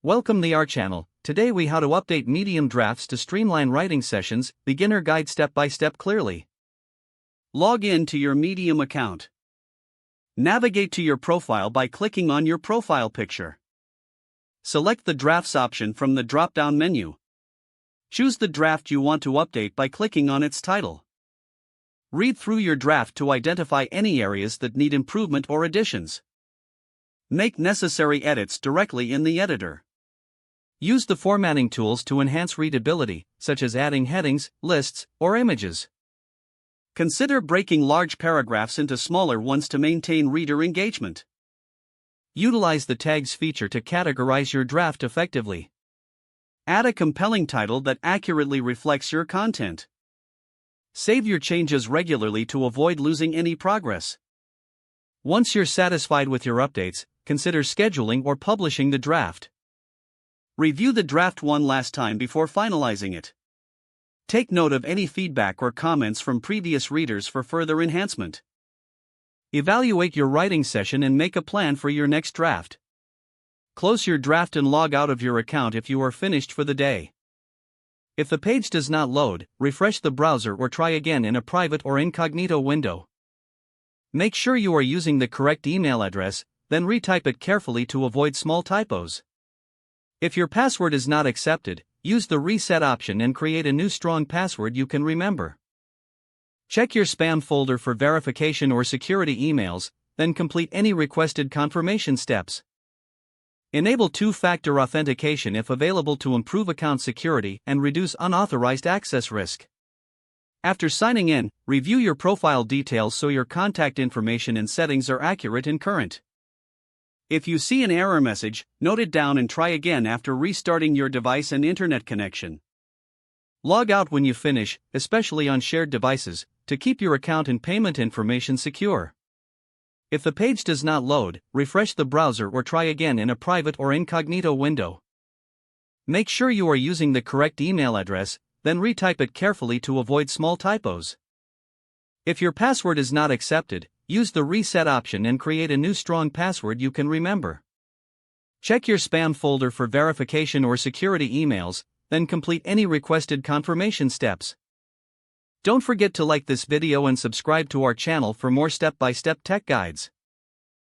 Welcome to our channel. Today we how to update medium drafts to streamline writing sessions, beginner guide step by step clearly. Log in to your Medium account. Navigate to your profile by clicking on your profile picture. Select the Drafts option from the drop-down menu. Choose the draft you want to update by clicking on its title. Read through your draft to identify any areas that need improvement or additions. Make necessary edits directly in the editor. Use the formatting tools to enhance readability, such as adding headings, lists, or images. Consider breaking large paragraphs into smaller ones to maintain reader engagement. Utilize the tags feature to categorize your draft effectively. Add a compelling title that accurately reflects your content. Save your changes regularly to avoid losing any progress. Once you're satisfied with your updates, consider scheduling or publishing the draft. Review the draft one last time before finalizing it. Take note of any feedback or comments from previous readers for further enhancement. Evaluate your writing session and make a plan for your next draft. Close your draft and log out of your account if you are finished for the day. If the page does not load, refresh the browser or try again in a private or incognito window. Make sure you are using the correct email address, then retype it carefully to avoid small typos. If your password is not accepted, use the reset option and create a new strong password you can remember. Check your spam folder for verification or security emails, then complete any requested confirmation steps. Enable two-factor authentication if available to improve account security and reduce unauthorized access risk. After signing in, review your profile details so your contact information and settings are accurate and current. If you see an error message, note it down and try again after restarting your device and internet connection. Log out when you finish, especially on shared devices, to keep your account and payment information secure. If the page does not load, refresh the browser or try again in a private or incognito window. Make sure you are using the correct email address, then retype it carefully to avoid small typos. If your password is not accepted, use the reset option and create a new strong password you can remember. Check your spam folder for verification or security emails, then complete any requested confirmation steps. Don't forget to like this video and subscribe to our channel for more step-by-step tech guides.